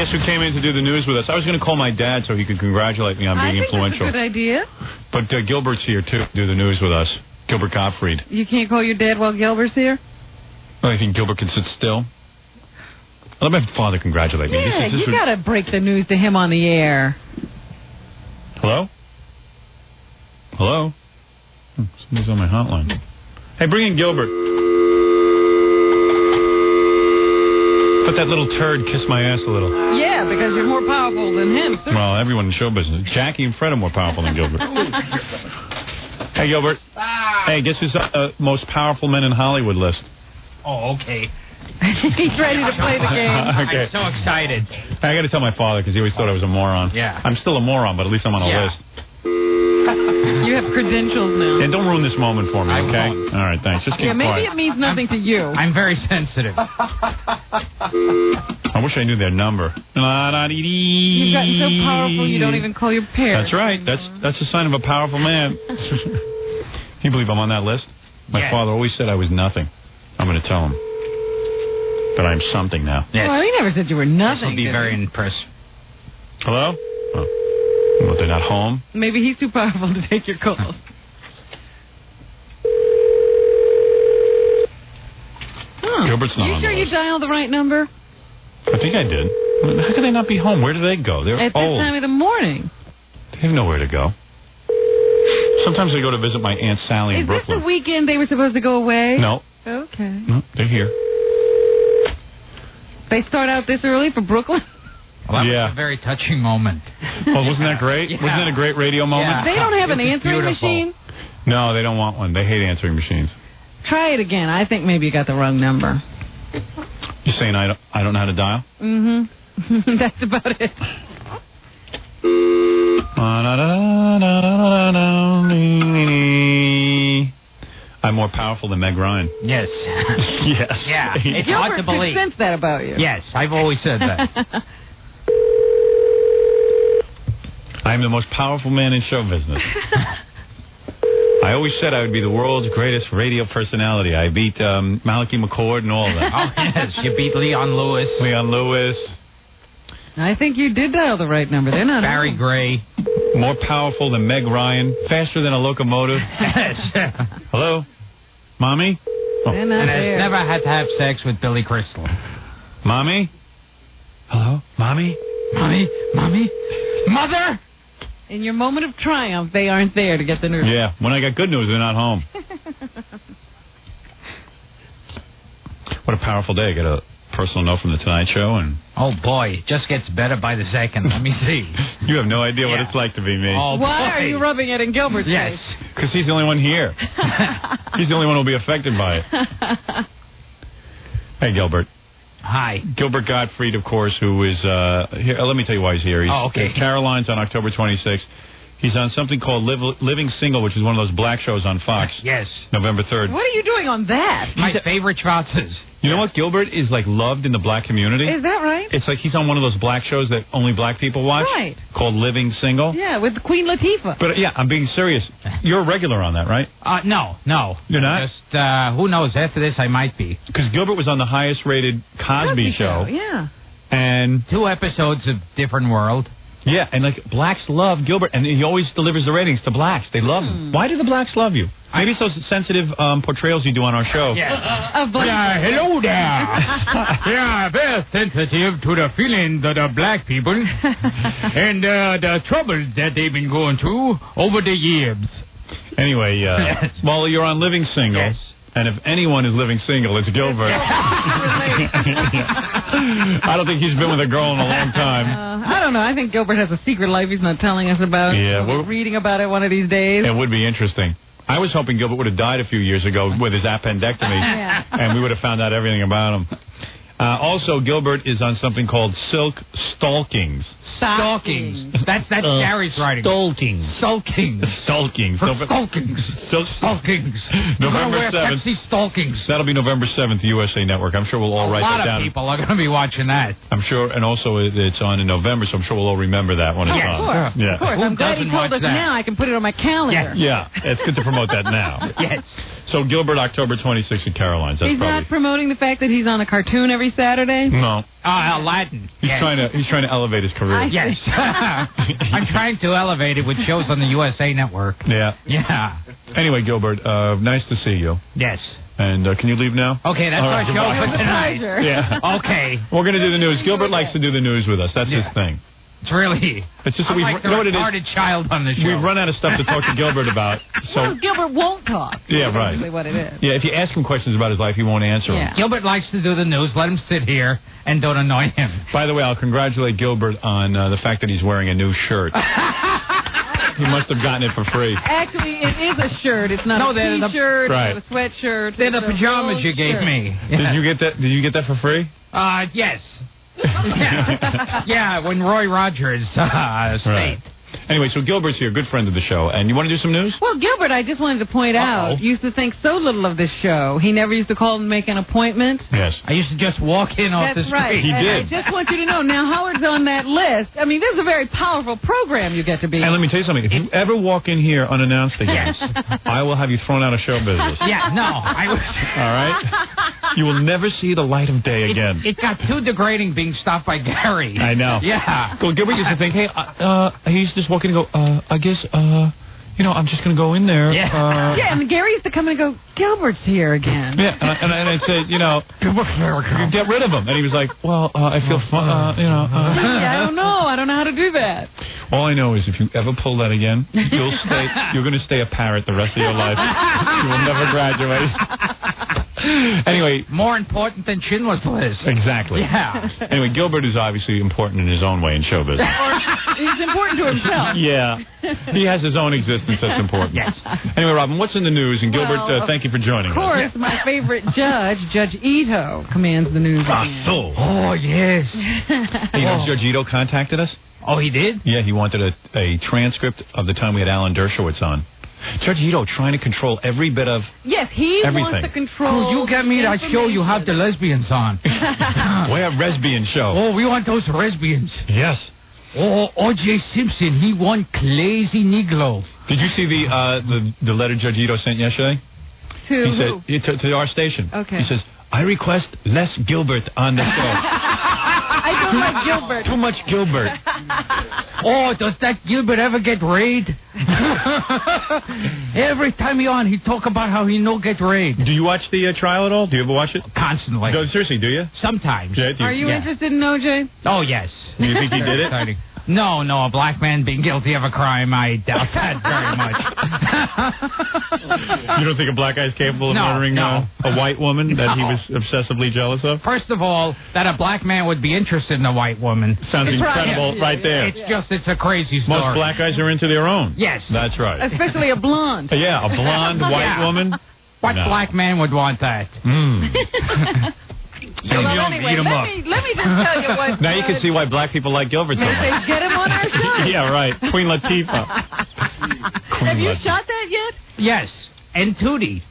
guess who came in to do the news with us? I was going to call my dad so he could congratulate me on being influential. That's a good idea. But Gilbert's here, too, to do the news with us. Gilbert Gottfried. You can't call your dad while Gilbert's here? Well, I think Gilbert can sit still. Let my father congratulate me. Yeah, you got to break the news to him on the air. Hello? Hello? Somebody's on my hotline. Hey, bring in Gilbert. Let that little turd kiss my ass a little. Yeah, because you're more powerful than him, sir. Well, everyone in show business. Jackie and Fred are more powerful than Gilbert. Hey, Gilbert. Hey, guess who's the most powerful men in Hollywood list? Oh, okay. He's ready to play the game. Okay. I'm so excited. I got to tell my father because he always thought I was a moron. Yeah. I'm still a moron, but at least I'm on a list. You have credentials now. Yeah, don't ruin this moment for me, okay? won't. All right, thanks. Just keep Maybe quiet. it means nothing to you. I'm very sensitive. I wish I knew their number. You've gotten so powerful you don't even call your parents. That's right. That's a sign of a powerful man. Can you believe I'm on that list? My father always said I was nothing. I'm going to tell him that I'm something now. Yes. Well, he never said you were nothing. I'll be very impressed. Hello? Oh. Well, they're not home. Maybe he's too powerful to take your calls. Gilbert's not on the You sure you list. dialed the right number? I think I did. How could they not be home? Where do they go? They're At old. this time of the morning. They have nowhere to go. Sometimes I go to visit my Aunt Sally in Is this Brooklyn. the weekend they were supposed to go away? No. Okay. No, they're here. They start out this early for Brooklyn? Well, that was a very touching moment. Oh, wasn't that great? Yeah. Wasn't that a great radio moment? They don't have an It was answering beautiful. machine? No, they don't want one. They hate answering machines. Try it again. I think maybe you got the wrong number. You saying I don't know how to dial? Mm-hmm. That's about it. I'm more powerful than Meg Ryan. Yes. Yes. Yeah. It's hard to believe. Gilbert could sense that about you. Yes, I've always said that. I am the most powerful man in show business. I always said I would be the world's greatest radio personality. I beat Malachi McCord and all of that. Oh, yes. You beat Leon Lewis. Leon Lewis. I think you did dial the right number. They're not Barry home. Gray. More powerful than Meg Ryan. Faster than a locomotive. Yes. Hello? Mommy? Oh. They're not And there. I've never had to have sex with Billy Crystal. Mommy? Hello? Mommy? Mommy? Mommy? Mother? In your moment of triumph, they aren't there to get the news. Yeah, when I got good news, they're not home. What a powerful day. I got a personal note from The Tonight Show, and Oh, boy. It just gets better by the second. Let me see. you have no idea what it's like to be me. Oh, Why boy. are you rubbing it in Gilbert's Yes. face? Because he's the only one here. He's the only one who will be affected by it. Hey, Gilbert. Hi. Gilbert Gottfried, of course, who is here. Let me tell you why he's here. He's okay. at Caroline's on October 26th. He's on something called Living Single, which is one of those black shows on Fox. Yes. November 3rd. What are you doing on that? My favorite trousers. You know what? Gilbert is like loved in the black community. Is that right? It's like he's on one of those black shows that only black people watch. Right. Called Living Single. Yeah, with Queen Latifah. But yeah, I'm being serious. You're a regular on that, right? No. You're not? Just, who knows? After this, I might be. Because Gilbert was on the highest rated Cosby show. Yeah. And 2 episodes of Different World. yeah, and like blacks love Gilbert, and he always delivers the ratings to blacks. They love him. Why do the blacks love you? Maybe it's those sensitive portrayals you do on our show. Yeah. Hello there. Yeah, very sensitive to the feelings of the black people and the troubles that they've been going through over the years. Anyway, well, you're on Living Single. Yes. And if anyone is living single, it's Gilbert. I don't think he's been with a girl in a long time. I don't know. I think Gilbert has a secret life he's not telling us about. Yeah, We're reading about it one of these days. It would be interesting. I was hoping Gilbert would have died a few years ago with his appendectomy, Yeah. and we would have found out everything about him. Also, Gilbert is on something called Silk Stalkings. Stalkings. That's Gary's writing. Stalkings. Stalkings. Stalkings. Stalkings. Stalkings. I'm November gonna wear 7th. Pepsi stalkings. That'll be November 7th, USA Network. I'm sure we'll all write A lot that down. of people are going to be watching that. I'm sure, and also it's on in November, so I'm sure we'll all remember that when it's Yes, on. Of course. Yeah. Of course. Who I'm glad he doesn't told watch us that? now. I can put it on my calendar. Yeah, it's good to promote that now. Yes. So Gilbert, October 26th at Caroline's. That's He's probably... not promoting the fact that he's on a cartoon every every Saturday? No. Aladdin. He's trying to elevate his career. Yes. I'm trying to elevate it with shows on the USA Network. Yeah. Yeah. Anyway, Gilbert, nice to see you. Yes. And can you leave now? Okay, that's All our right, show goodbye. for tonight. Pleasure. Yeah. Okay. We're going to do the news. Gilbert likes to do the news with us. That's his thing. It's really... It's just that I'm like the you know what it is? retarded child on the show. We've run out of stuff to talk to Gilbert about. So Well, Gilbert won't talk. Yeah, That's right. basically what it is. yeah, if you ask him questions about his life, he won't answer them. Gilbert likes to do the news. Let him sit here and don't annoy him. By the way, I'll congratulate Gilbert on the fact that he's wearing a new shirt. He must have gotten it for free. Actually, it is a shirt. It's not a T-shirt. Right. It's not a sweatshirt. They're the It's a pajamas full you gave shirt. me. Did you get that? Did you get that for free? Yes. Yeah, when Roy Rogers stayed. Right. Anyway, so Gilbert's here, good friend of the show. And you want to do some news? Well, Gilbert, I just wanted to point out, used to think so little of this show. He never used to call and make an appointment. Yes. I used to just walk in off the That's street. right. He And did. I just want you to know, now Howard's on that list. I mean, this is a very powerful program you get to be And let on. me tell you something. If you ever walk in here unannounced again, I will have you thrown out of show business. Yeah, no. I was... All right? You will never see the light of day again. It got too degrading being stopped by Gary. I know. Yeah. Well, Gilbert used to think, hey, he's just walking and go, I guess, I'm just going to go in there. Yeah. Yeah, and Gary used to come in and go, Gilbert's here again. Yeah, and I'd say, you get rid of him. And he was like, well, I feel fun, Yeah, I don't know. I don't know how to do that. All I know is if you ever pull that again, you're going to stay a parrot the rest of your life. You will never graduate. Anyway. More important than Schindler's List. Exactly. Yeah. Anyway, Gilbert is obviously important in his own way in show business. He's important to himself. Yeah. He has his own existence that's important. Yes. Anyway, Robin, what's in the news? And Gilbert, Well, thank you for joining Of course, us. my favorite judge, Judge Ito, commands the news again. Oh, yes. Hey, you know, Judge Ito contacted us? Oh, he did? Yeah, he wanted a transcript of the time we had Alan Dershowitz on. Judge Ito trying to control every bit of... Yes, he Everything. wants to control... Could you get me that show you have the lesbians on? We're a lesbian show. Oh, we want those lesbians. Yes. Oh, O.J. Simpson, he won Crazy Negro. Did you see the letter Judge Ito sent yesterday? To He who? said to our station. Okay. He says, I request less Gilbert on the show. I don't like Gilbert. Too much Gilbert. Oh, does that Gilbert ever get raid? Every time he on, he talk about how he no get raid. Do you watch the trial at all? Do you ever watch it? Constantly. No, seriously, do you? Sometimes. Yeah, do Are you Yeah. interested in OJ? Oh, yes. Do you think he did it? Exciting. No, a black man being guilty of a crime, I doubt that very much. You don't think a black guy's capable of No, murdering no. a white woman that he No. was obsessively jealous of? First of all, that a black man would be interested in a white woman. Sounds It's right. incredible Yeah, right there. It's a crazy story. Most black guys are into their own. Yes. That's right. Especially a blonde. Yeah, a blonde white Yeah. woman. What No. black man would want that? Well, anyway, let me just tell you what... Now you can see why black people like Gilbert so They much. get him on our show. Yeah, right. Queen Latifah. Have you Latifah. shot that yet? Yes. And Tootie.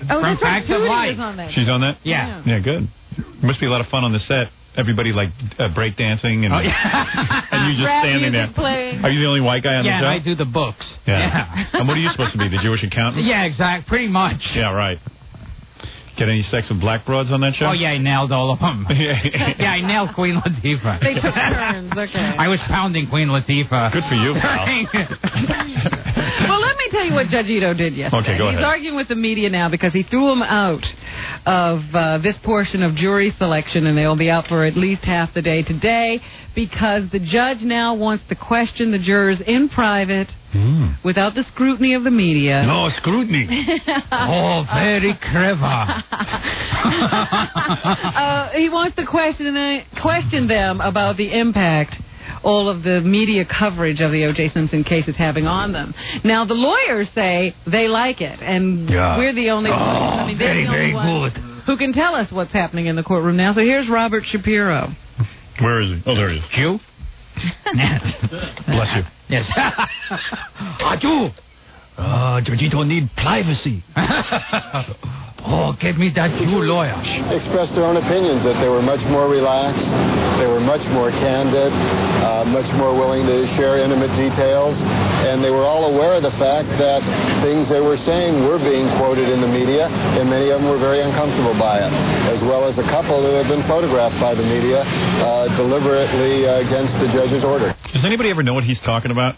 Oh, From that's right. Facts of Tootie Life. is on that. She's on that? Yeah. Yeah, good. Must be a lot of fun on the set. Everybody like break dancing and, Oh, yeah. and you just Rap standing there. music playing. Are you the only white guy on Yeah, and the I show? do the books. Yeah. And what are you supposed to be? The Jewish accountant? Yeah, exactly. Pretty much. Yeah, right. Get any sex with black broads on that show? Oh, yeah, I nailed all of them. Yeah. Yeah, I nailed Queen Latifah. They took turns. Okay. I was pounding Queen Latifah. Good for you, pal. Well, let me tell you what Judge Ito did yesterday. Okay, go ahead. He's arguing with the media now because he threw him out of this portion of jury selection, and they'll be out for at least half the day today because the judge now wants to question the jurors in private without the scrutiny of the media. No scrutiny. Oh, very clever. He wants to question them about the impact all of the media coverage of the O.J. Simpson case is having on them. Now, the lawyers say they like it, and we're the only ones. I mean, they're the only ones who can tell us what's happening in the courtroom now. So here's Robert Shapiro. Where is he? Oh, there he is. Jew? Bless you. Yes. I do. Judge, you don't need privacy. Oh, get me that Jew lawyer. Expressed their own opinions that they were much more relaxed, they were much more candid, much more willing to share intimate details, and they were all aware of the fact that things they were saying were being quoted in the media, and many of them were very uncomfortable by it, as well as a couple who had been photographed by the media deliberately against the judge's order. Does anybody ever know what he's talking about?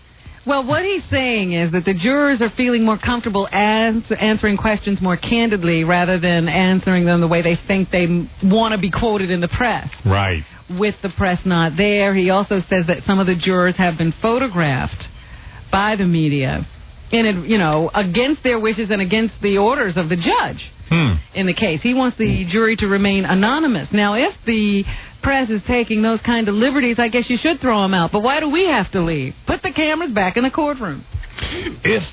Well, what he's saying is that the jurors are feeling more comfortable answering questions more candidly rather than answering them the way they think they want to be quoted in the press. Right. With the press not there. He also says that some of the jurors have been photographed by the media, against their wishes and against the orders of the judge in the case. He wants the jury to remain anonymous. Now, if the press is taking those kind of liberties, I guess you should throw them out. But why do we have to leave? Put the cameras back in the courtroom. If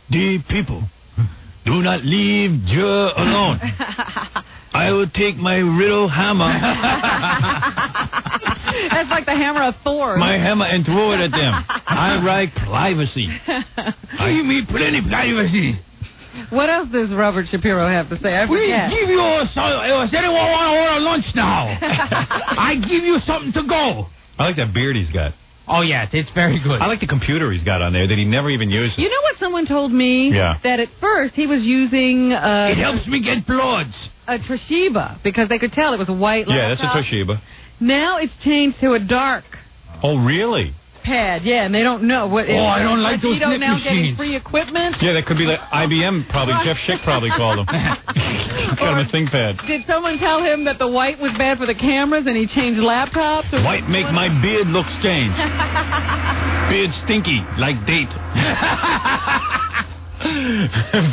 the people do not leave juror alone, I will take my riddle hammer. That's like the hammer of Thor. My hammer and throw it at them. I write privacy. Give me plenty privacy. What else does Robert Shapiro have to say? I forget. We give you anyone want to order lunch now? I give you something to go. I like that beard he's got. Oh, yeah, it's very good. I like the computer he's got on there that he never even uses. You know what someone told me? Yeah. That at first he was using... it helps me get bloods. A Toshiba, because they could tell it was a white laptop. Yeah, that's a Toshiba. Now it's changed to a dark Oh, really? pad, yeah, and they don't know what. I don't like those snip now machines. getting free equipment. Yeah, that could be like IBM probably. Jeff Schick probably called him. Got him a ThinkPad. Did someone tell him that the white was bad for the cameras and he changed laptops? Or White make my beard look strange. Beard stinky, like date.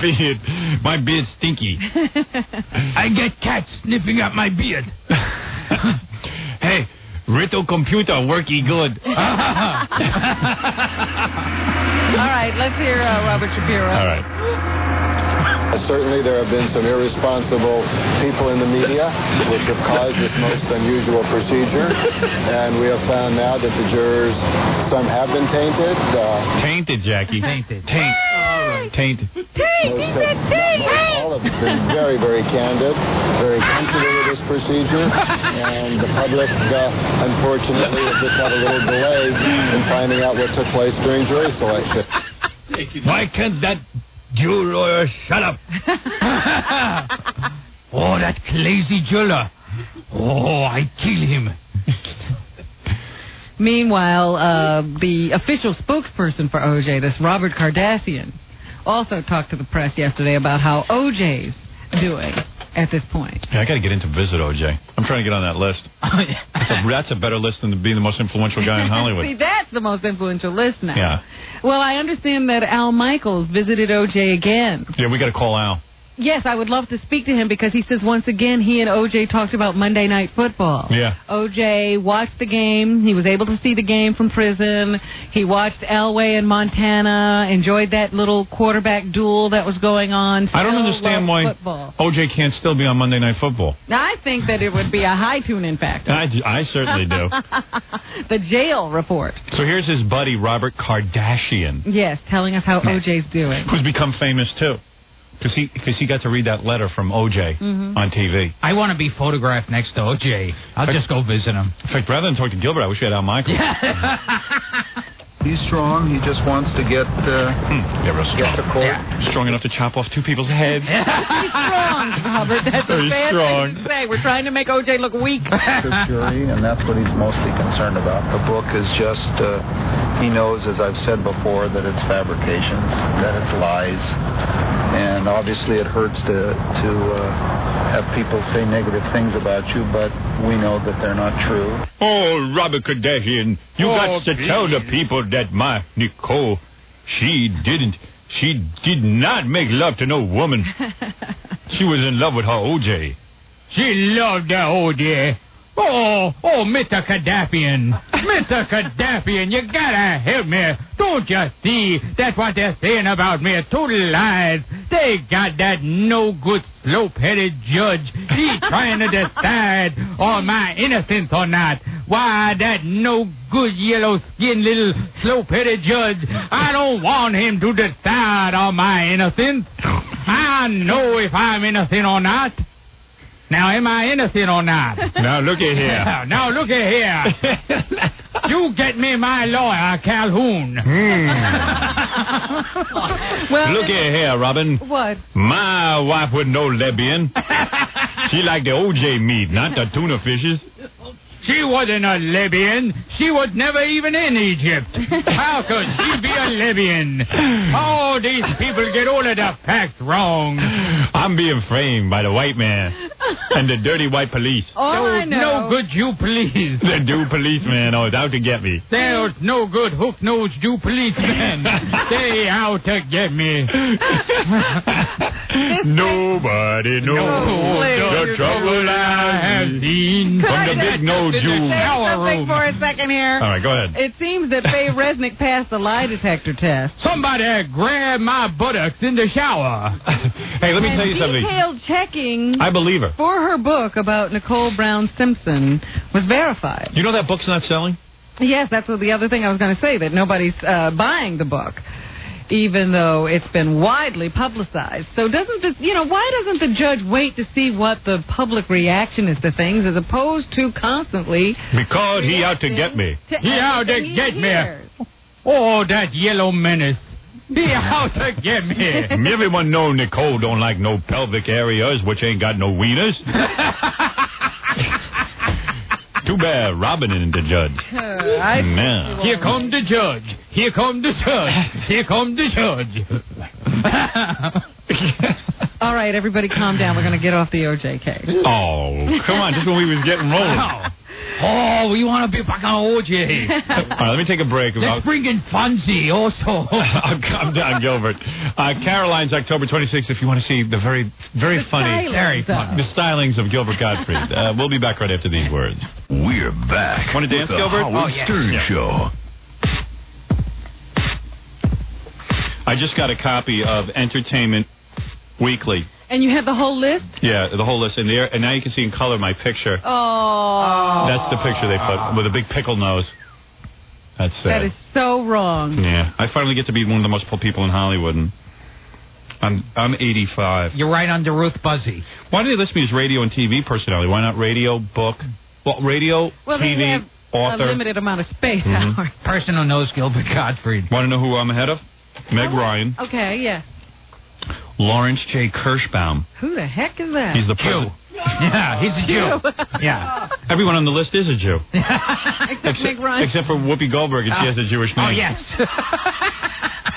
Beard. My beard stinky. I get cats sniffing at my beard. Hey, Rito computer worky good. All right, let's hear Robert Shapiro. All right. Certainly there have been some irresponsible people in the media which have caused this most unusual procedure, and we have found now that the jurors, some have been tainted. Tainted, Jackie. Tainted. Taint. Tainted. All have been very, very candid, very comfortable with this procedure, and the public, unfortunately, have just had a little delay in finding out what took place during jury selection. Why can't that Jew lawyer shut up? Oh, that crazy jeweler. Oh, I kill him. Meanwhile, the official spokesperson for OJ, this Robert Kardashian, also talked to the press yesterday about how OJ's doing at this point. Yeah, I got to get in to visit OJ. I'm trying to get on that list. That's a better list than being the most influential guy in Hollywood. See, that's the most influential list now. Yeah. Well, I understand that Al Michaels visited OJ again. Yeah, we got to call Al. Yes, I would love to speak to him because he says once again he and OJ talked about Monday Night Football. Yeah. OJ watched the game. He was able to see the game from prison. He watched Elway and Montana, enjoyed that little quarterback duel that was going on. I don't understand why football. OJ can't still be on Monday Night Football. I think that it would be a high tune-in factor. I certainly do. The jail report. So here's his buddy, Robert Kardashian. Yes, telling us how OJ's doing. Who's become famous, too. Because he got to read that letter from OJ on TV. I want to be photographed next to OJ. I'll just go visit him. In fact, rather than talk to Gilbert, I wish we had Al Michaels. He's strong. He just wants to get to court. Yeah. Strong enough to chop off two people's heads. He's strong, Robert. That's a He's bad strong. thing to say. We're trying to make OJ look weak. The jury, and that's what he's mostly concerned about. The book is just, he knows, as I've said before, that it's fabrications, that it's lies. And obviously it hurts to have people say negative things about you, but we know that they're not true. Oh, Robert Kardashian, you got to tell the people that my Nicole, she did not make love to no woman. She was in love with her OJ. She loved that OJ. Oh, Mr. Kardashian. Mr. Kardashian, you gotta help me. Don't you see? That's what they're saying about me. Total lies. They got that no-good, slope-headed judge. He's trying to decide on my innocence or not. Why, that no-good, yellow-skinned little slope-headed judge, I don't want him to decide on my innocence. I know if I'm innocent or not. Now, am I innocent or not? Now, look at here. Now, look at here. You get me my lawyer, Calhoun. Well, Look at here, Robin. What? My wife was no lesbian. She liked the OJ meat, not the tuna fishes. She wasn't a Libyan. She was never even in Egypt. How could she be a Libyan? Oh, these people get all of the facts wrong. I'm being framed by the white man and the dirty white police. All I know. No good Jew police. The Jew policeman is out to get me. There's no good hook-nosed Jew policemen. They out to get me. Nobody knows the trouble I have seen from the big nose Jew. Something for a second here. All right, go ahead. It seems that Faye Resnick passed the lie detector test. Somebody grab my buttocks in the shower. Hey, let me tell you something. Detailed checking I believe her. for her book about Nicole Brown Simpson was verified. You know that book's not selling? Yes, that's the other thing I was going to say, that nobody's buying the book, even though it's been widely publicized. So why doesn't the judge wait to see what the public reaction is to things as opposed to constantly... Because he out to get me. He out to get me. Oh, that yellow menace. He out to get me. Everyone know Nicole don't like no pelvic areas, which ain't got no wieners. Too bad Robin isn't the judge. Now. Here come the judge. Here come the judge. Here come the judge. All right, everybody calm down. We're going to get off the OJ case. Oh, come on. Just when we was getting rolling. Oh, we want to be back on OJ. All right, let me take a break. Let's bring in Fonzie also. I'm down, Gilbert. Caroline's October 26th, if you want to see the very funny, very funny. the stylings of Gilbert Gottfried. We'll be back right after these words. We're back. Want to dance, with the Gilbert? Howard Stern Show. I just got a copy of Entertainment Weekly. And you have the whole list? Yeah, the whole list in there. And now you can see in color my picture. Oh. That's the picture they put with a big pickle nose. That's sad. That is so wrong. Yeah. I finally get to be one of the most people in Hollywood. And I'm 85. You're right under Ruth Buzzy. Why do they list me as radio and TV personality? Why not radio, book? Well, radio, well, TV, they have author. a limited amount of space, Howard. Person who knows Gilbert Gottfried. Want to know who I'm ahead of? Meg Ryan. Okay, yeah. Lawrence J. Kirschbaum. Who the heck is that? He's the president. Yeah, he's a Jew. Yeah. Everyone on the list is a Jew. Except Meg Ryan. Except for Whoopi Goldberg, and she has a Jewish name. Oh, yes.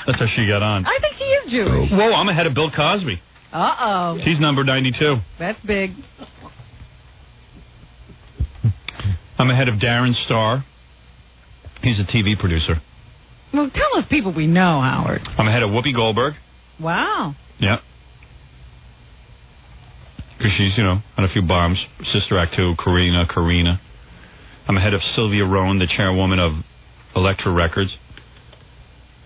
That's how she got on. I think she is Jewish. Whoa, I'm ahead of Bill Cosby. Uh-oh. He's number 92. That's big. I'm ahead of Darren Star. He's a TV producer. Well, tell us people we know, Howard. I'm ahead of Whoopi Goldberg. Wow. Yeah. Because she's, on a few bombs. Sister Act 2, Karina. I'm ahead of Sylvia Rowan, the chairwoman of Elektra Records.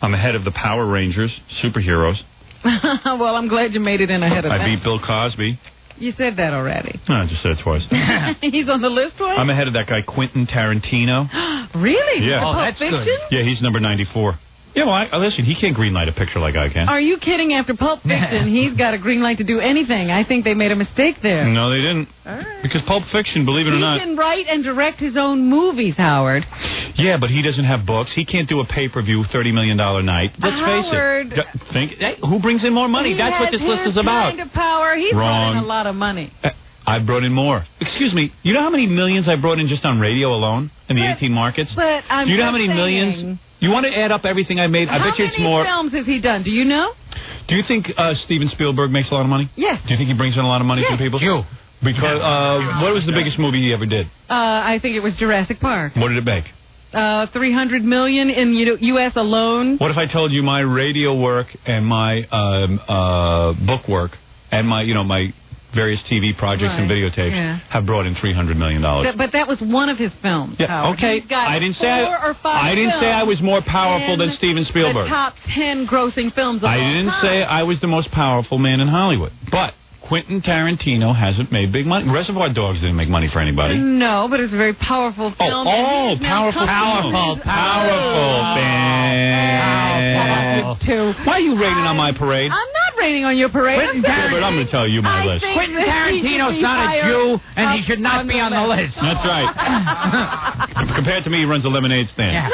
I'm ahead of the Power Rangers, superheroes. Well, I'm glad you made it in ahead of that. I beat Bill Cosby. You said that already. No, I just said it twice. He's on the list twice? I'm ahead of that guy, Quentin Tarantino. Really? Yeah. Pulp that's Fiction? good. Yeah, he's number 94. Yeah, well, listen, he can't greenlight a picture like I can. Are you kidding? After Pulp Fiction, he's got a green light to do anything. I think they made a mistake there. No, they didn't. All right. Because Pulp Fiction, believe it or not... He can write and direct his own movies, Howard. Yeah, but he doesn't have books. He can't do a pay-per-view $30 million night. Let's Howard, face it. Hey, who brings in more money? That's what this list is about. Kind of power. He's brought in a lot of money. I brought in more. Excuse me. You know how many millions I brought in just on radio alone in the 18 markets? But I'm Do you know how just many saying, millions? You want to add up everything I made? I bet you it's more. How many films has he done? Do you know? Do you think Steven Spielberg makes a lot of money? Yes. Do you think he brings in a lot of money Yes. to people? Jew. Because what was the biggest movie he ever did? I think it was Jurassic Park. What did it make? $300 million in U.S. alone. What if I told you my radio work and my book work and my my various TV projects and videotapes have brought in $300 million? But that was one of his films. Yeah, Howard. okay. He's got I didn't say 4 or 5 I didn't say I was more powerful than Steven Spielberg. The top 10 grossing films of I all didn't time. say I was the most powerful man in Hollywood. But Quentin Tarantino hasn't made big money. Reservoir Dogs didn't make money for anybody. No, but it's a very powerful film. Oh, powerful. Why are you raining on my parade? I'm not raining on your parade. Gilbert, I'm going to tell you my list. Quentin Tarantino's not a Jew, and he should not be on the list. That's right. Compared to me, he runs a lemonade stand. Yeah.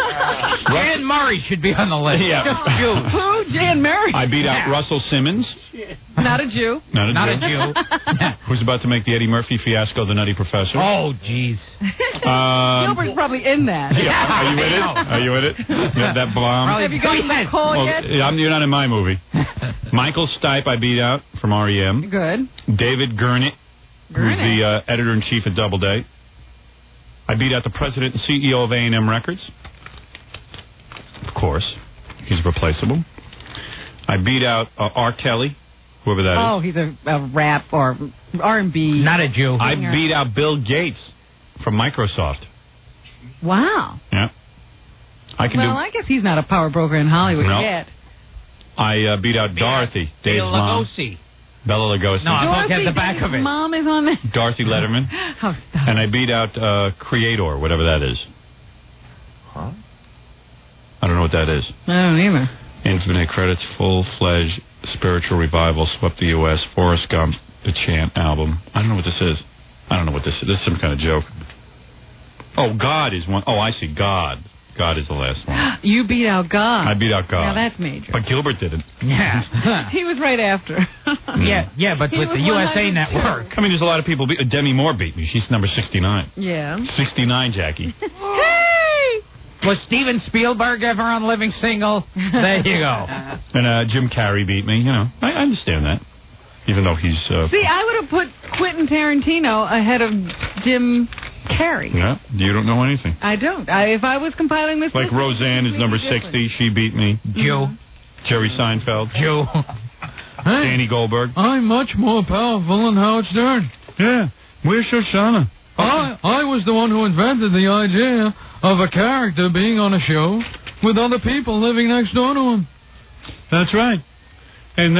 Jan Murray should be on the list. Yeah. Just Jews. Who? Jan Murray. I beat out Russell Simmons. Not a Jew. Not a Jew. Who's about to make the Eddie Murphy fiasco, The Nutty Professor. Oh, jeez. Gilbert's probably in that. Yeah. Are you in it? Are you in it? You have that bomb? Have you gotten that call yet? Yeah, you're not in my movie. Michael Stipe I beat out from REM. Good. David Gurnett, who's the editor-in-chief at Doubleday. I beat out the president and CEO of A&M Records. Of course. He's replaceable. I beat out R. Kelly, whoever that is. Oh, he's a rap or R&B. Not a Jew. I beat out Bill Gates from Microsoft. Wow. Yeah. I guess he's not a power broker in Hollywood yet. I beat out Dorothy, Dave's mom. Bella Lugosi. No, I'm looking at the back of it. Mom is on there. Dorothy Letterman. Oh, stop. And I beat out Creator, whatever that is. Huh? I don't know what that is. I don't either. Infinite Credits, Full-Fledged Spiritual Revival, Swept the U.S., Forrest Gump, The Chant album. I don't know what this is. I don't know what this is. This is some kind of joke. Oh, God is one. Oh, I see. God. God is the last one. You beat out God. I beat out God. Now that's major. But Gilbert didn't. Yeah. He was right after. Yeah, but with the USA Network. I mean, there's a lot of people. Demi Moore beat me. She's number 69. Yeah. 69, Jackie. Hey! Was Steven Spielberg ever on Living Single? There you go. And Jim Carrey beat me. You know, I understand that. Even though he's... See, I would have put Quentin Tarantino ahead of Jim Carrey. Yeah, you don't know anything. I don't. If I was compiling this... Like Roseanne is number 60. She beat me. Jew. Jerry Seinfeld. Jew. Danny Goldberg. I'm much more powerful than Howard Stern. Yeah. Where's Shoshana? I was the one who invented the idea of a character being on a show with other people living next door to him. That's right. And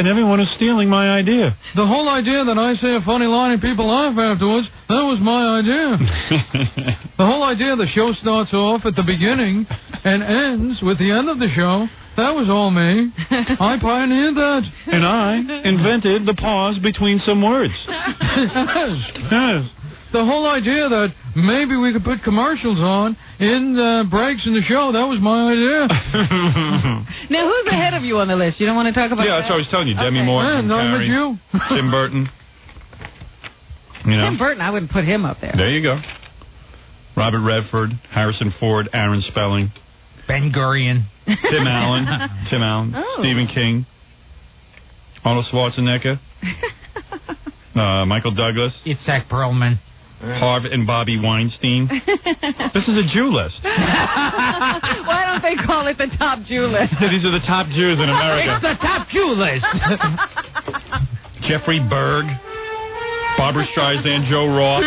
everyone is stealing my idea. The whole idea that I say a funny line and people laugh afterwards, that was my idea. The whole idea the show starts off at the beginning and ends with the end of the show, that was all me. I pioneered that. And I invented the pause between some words. Yes. The whole idea that maybe we could put commercials on in the breaks in the show, that was my idea. Now, who's ahead of you on the list? You don't want to talk about that? Yeah, that's what I was telling you. Demi Moore, Jim Carrey, Tim Burton. You know? Tim Burton, I wouldn't put him up there. There you go. Robert Redford, Harrison Ford, Aaron Spelling. Ben Gurion. Tim Allen. Oh. Stephen King. Arnold Schwarzenegger. Michael Douglas. Itzhak Perlman. Harvey and Bobby Weinstein. This is a Jew list. Why don't they call it the top Jew list? These are the top Jews in America. It's the top Jew list. Jeffrey Berg, Barbara Streisand, Joe Roth.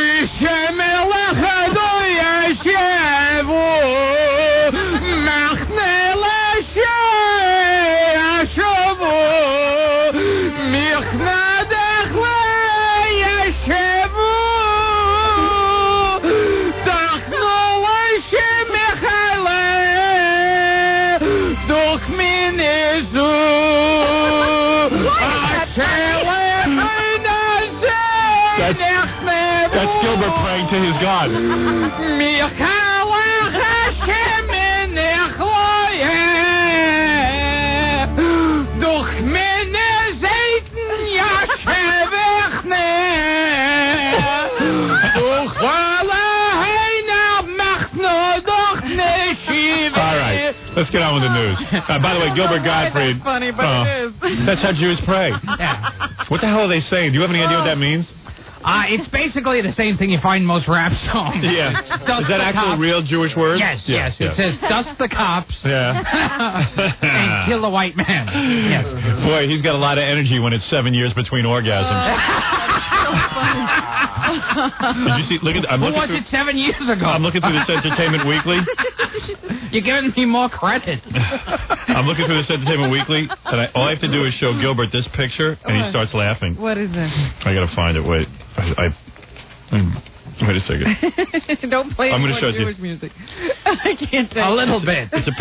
That's Gilbert praying to his God. All right, let's get on with the news. By the way, Gilbert Gottfried. That's funny, but it is. That's how Jews pray. Yeah. What the hell are they saying? Do you have any idea what that means? It's basically the same thing you find in most rap songs. Yeah. Is that actual real Jewish word? Yes. It says, dust the cops. Yeah. And kill the white man. Yes. Boy, he's got a lot of energy when it's 7 years between orgasms. Did you see? Who was it 7 years ago? I'm looking through this Entertainment Weekly. You're giving me more credit. I'm looking through this Entertainment Weekly, and all I have to do is show Gilbert this picture, and he starts laughing. What is it? I gotta find it. Wait. Wait a second. Don't play I'm any gonna more show it to you. Jewish music. I can't take A little it. bit. It's a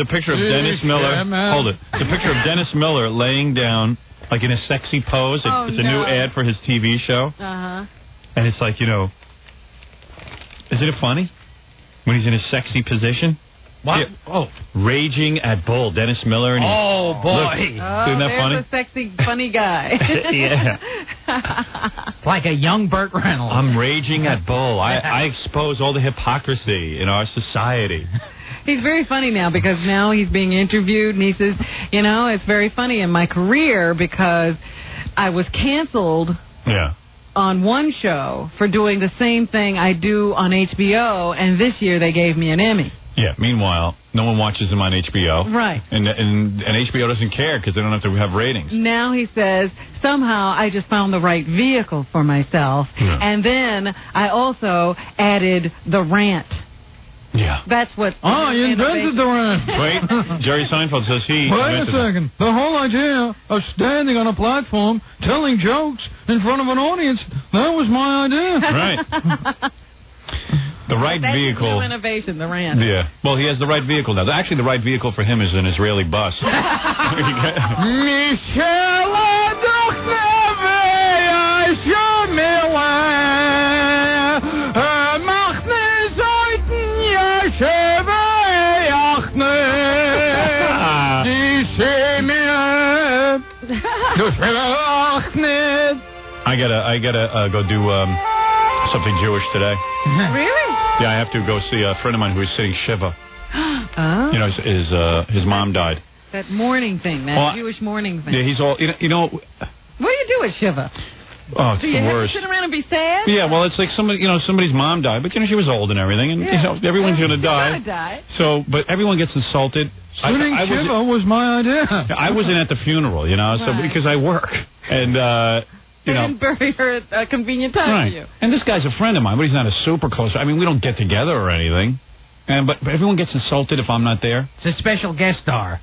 picture of Dennis Miller. Yeah, man. Hold it. It's a picture of Dennis Miller laying down, like in a sexy pose. It's a new ad for his TV show. Uh-huh. And it's like, isn't it funny? When he's in a sexy position? What? Yeah. Oh. Raging at Bull, Dennis Miller. And Oh, boy. Oh, isn't that there's funny? a sexy, funny guy. Yeah. It's like a young Burt Reynolds. I'm raging at Bull. I expose all the hypocrisy in our society. He's very funny now because now he's being interviewed and he says, it's very funny in my career because I was canceled Yeah. on one show for doing the same thing I do on HBO, and this year they gave me an Emmy. Yeah. Meanwhile, no one watches him on HBO. Right. And HBO doesn't care because they don't have to have ratings. Now he says, somehow I just found the right vehicle for myself, Yeah. and then I also added the rant. Yeah. That's what... Oh, you invented the rant. Wait, Jerry Seinfeld says he... Wait a invented it. second. The whole idea of standing on a platform telling jokes in front of an audience, that was my idea. Right. The right That's his vehicle. new innovation, the rant. Yeah. Well, he has the right vehicle now. Actually, the right vehicle for him is an Israeli bus. I gotta go do something Jewish today. Really? Yeah, I have to go see a friend of mine who is sitting Shiva. Oh. His mom died. That mourning thing, that Jewish mourning thing. Yeah, he's all you know. What do you do at Shiva? Oh, it's Do you the have worst. to sit around and be sad? Yeah, well, it's like somebody's mom died, but she was old and everything, and everyone's gonna die. Die. So, but everyone gets insulted. Sitting Shiva was my idea. I wasn't at the funeral, so Right. because I work and. They didn't bury her at a convenient time Right. for you. And this guy's a friend of mine, but he's not a super close. I mean, we don't get together or anything. But everyone gets insulted if I'm not there. It's a special guest star.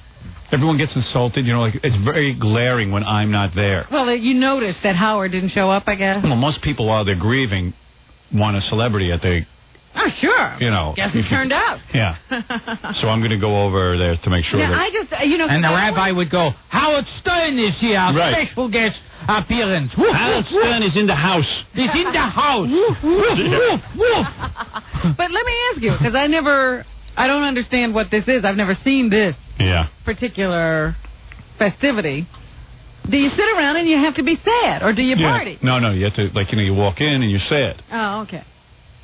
Everyone gets insulted. It's very glaring when I'm not there. Well, you noticed that Howard didn't show up, I guess. Well, most people, while they're grieving, want a celebrity at their... Oh, sure. Guess who turned out? Yeah. So I'm going to go over there to make sure Yeah, that... I just, And the rabbi would go, Howard Stern is here, Right. special guest appearance. Howard Stern is in the house. He's in the house. But let me ask you, because I don't understand what this is. I've never seen this particular festivity. Do you sit around and you have to be sad, or do you party? No, you have to, you walk in and you're sad. Oh, okay.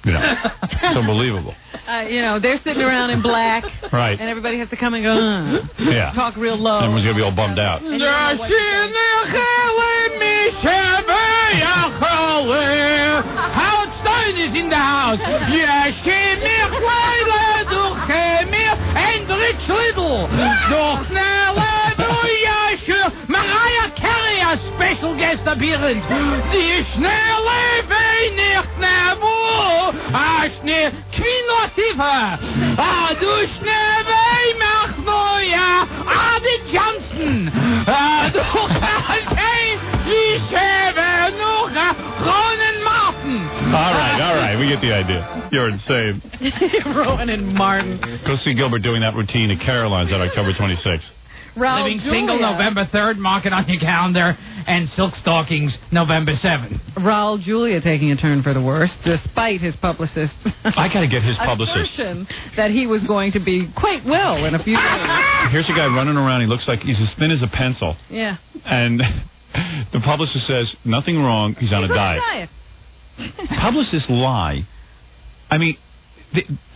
It's unbelievable. They're sitting around in black. Right. And everybody has to come and go, Yeah. talk real low. Everyone's going to be all bummed out. And you don't know what to Howard Stern is in the house. And Rich Little. Mariah Carey, a special guest appearance. Die schnelle Weihnacht Navo. Queen Latifah. Du schnelle Weihnacht Noja. Adi Johnson. Du Ronan Martin. All right. We get the idea. You're insane. Rowan and Martin. Go see Gilbert doing that routine at Caroline's on October 26th. Raul Living Julia. single November 3rd, mark it on your calendar, and Silk Stockings November 7th. Raul Julia taking a turn for the worse, despite his publicist. I got to get his publicist. assertion that he was going to be quite well in a few days. Here's a guy running around. He looks like he's as thin as a pencil. Yeah. And the publicist says, nothing wrong. He's on a diet. Publicists lie. I mean,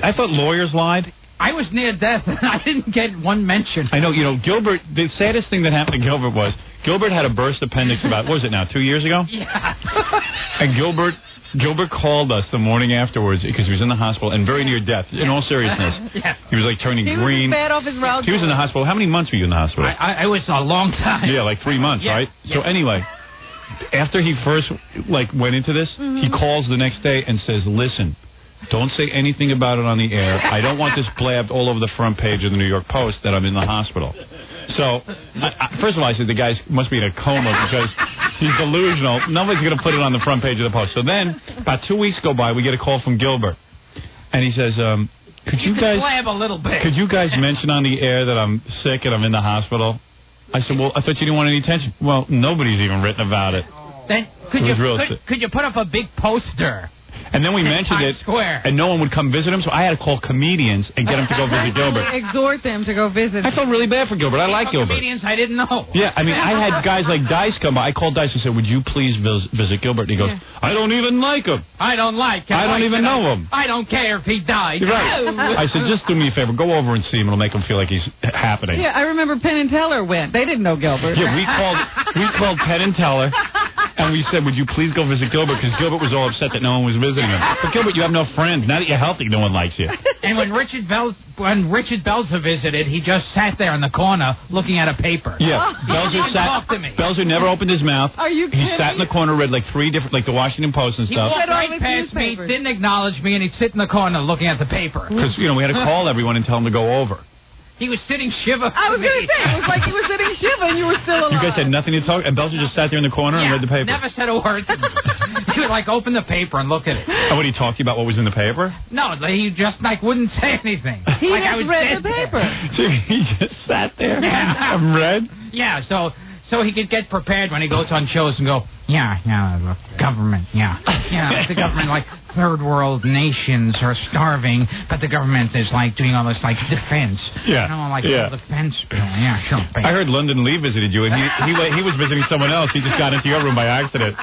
I thought lawyers lied. I was near death, and I didn't get one mention. I know, Gilbert, the saddest thing that happened to Gilbert was, Gilbert had a burst appendix about, what was it now, 2 years ago? Yeah. And Gilbert called us the morning afterwards because he was in the hospital and very near death, in all seriousness. Yeah. He was turning green. He was bad off his Raul He was in the hospital. How many months were you in the hospital? I was a long time. Yeah, like 3 months, Yeah. right? Yeah. So anyway, after he first went into this, he calls the next day and says, listen, don't say anything about it on the air. I don't want this blabbed all over the front page of the New York Post that I'm in the hospital. So, first of all, I said the guy must be in a coma because He's delusional. Nobody's going to put it on the front page of the Post. So then, about 2 weeks go by, we get a call from Gilbert. And he says, could you guys mention on the air that I'm sick and I'm in the hospital? I said, well, I thought you didn't want any attention. Well, nobody's even written about it. Then could you put up a big poster? And then we mentioned it, and no one would come visit him, so I had to call comedians and get them to go visit Gilbert. Exhort them to go visit him. I felt really bad for Gilbert. I like Gilbert. Comedians I didn't know. Yeah, I mean, I had guys like Dice come by. I called Dice and said, would you please visit Gilbert? And he goes, I don't even like him. I don't like him. I don't even know him. I don't care if he died. You're right. I said, just do me a favor. Go over and see him. It'll make him feel like he's happening. Yeah, I remember Penn and Teller went. They didn't know Gilbert. Yeah, we called Penn and Teller. And we said, would you please go visit Gilbert? Because Gilbert was all upset that no one was visiting him. But Gilbert, you have no friends. Now that you're healthy, no one likes you. And when Richard Belzer visited, he just sat there in the corner looking at a paper. Yeah, Belzer never opened his mouth. Are you kidding? He sat in the corner, read like 3 different, like the Washington Post and stuff. He walked right past me, didn't acknowledge me, and he'd sit in the corner looking at the paper. Because, we had to call everyone and tell them to go over. He was sitting shiver. I was going to say, it was like you were sitting shiver and you were still alive. You guys had nothing to talk, and Belzer just sat there in the corner and read the paper. Never said a word. He would open the paper and look at it. And would he talk to you about what was in the paper? No, he just wouldn't say anything. He just read the paper. So he just sat there and read? Yeah, so he could get prepared when he goes on shows and go, the government, the government, third world nations are starving, but the government is doing all this defense. Yeah. Defense bill. Yeah, sure. I heard London Lee visited you, and he was visiting someone else. He just got into your room by accident.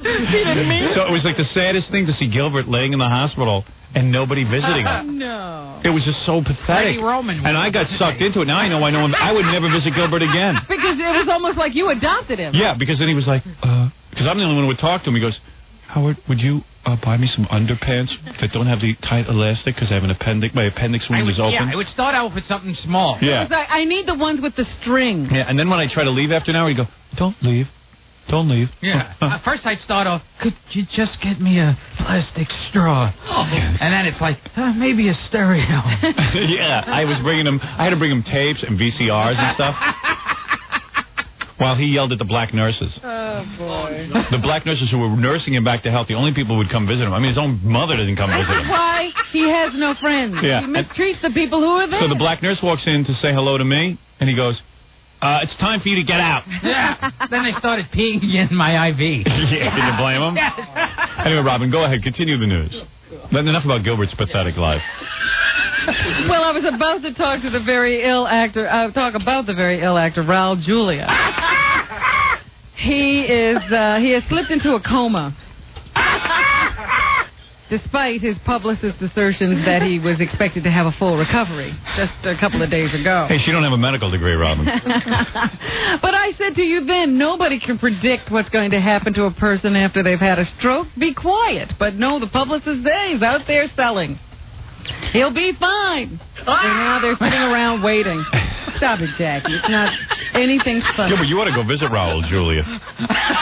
He didn't mean it. So it was the saddest thing to see Gilbert laying in the hospital and nobody visiting him. No. It was just so pathetic. And I got sucked into it. Now I know him. I would never visit Gilbert again. Because it was almost like you adopted him. Yeah, because then he was like, because I'm the only one who would talk to him. He goes, Howard, would you buy me some underpants that don't have the tight elastic because I have an appendix. My appendix wound is open. Yeah, I would start out with something small. Yeah. It was like, I need the ones with the string. Yeah, and then when I try to leave after an hour, he'd go, don't leave. Don't leave. Yeah. First I'd start off, could you just get me a plastic straw? And then it's maybe a stereo. Yeah, I had to bring him tapes and VCRs and stuff. While he yelled at the black nurses. Oh, boy. The black nurses who were nursing him back to health, the only people who would come visit him. I mean, his own mother didn't come visit him. That's why he has no friends. Yeah. He mistreats the people who are there. So the black nurse walks in to say hello to me, and he goes, it's time for you to get out. Yeah. Then they started peeing in my IV. Yeah, can you blame him? Yes. Anyway, Robin, go ahead. Continue the news. Enough about Gilbert's pathetic life. Well, I was about to talk to the very ill actor. Talk about the very ill actor, Raul Julia. He has slipped into a coma. Despite his publicist's assertions that he was expected to have a full recovery just a couple of days ago. Hey, she don't have a medical degree, Robin. But I said to you then, nobody can predict what's going to happen to a person after they've had a stroke. Be quiet. But no, the publicist says he's out there selling. He'll be fine. And now they're sitting around waiting. Stop it, Jackie. It's not anything funny. Yeah, but you ought to go visit Raul, Julia.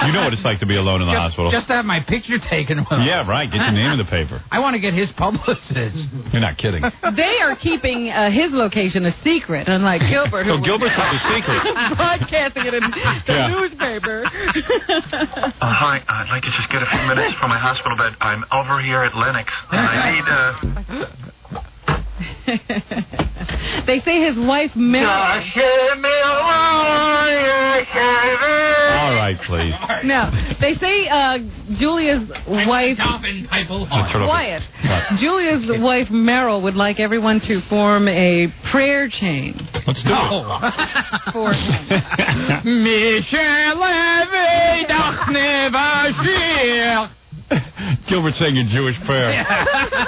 You know what it's like to be alone in the hospital. Just have my picture taken with him. Yeah, right. Get your name in the paper. I want to get his publicist. You're not kidding. They are keeping his location a secret, unlike Gilbert. So Gilbert's not a secret. Broadcasting it in the newspaper. Hi, I'd like to just get a few minutes from my hospital bed. I'm over here at Lennox, and I need They say his wife Mary. All right, please. No, they say Julia's wife. Quiet. Julia's wife Meryl would like everyone to form a prayer chain. Let's do it. For him. Gilbert saying a Jewish prayer.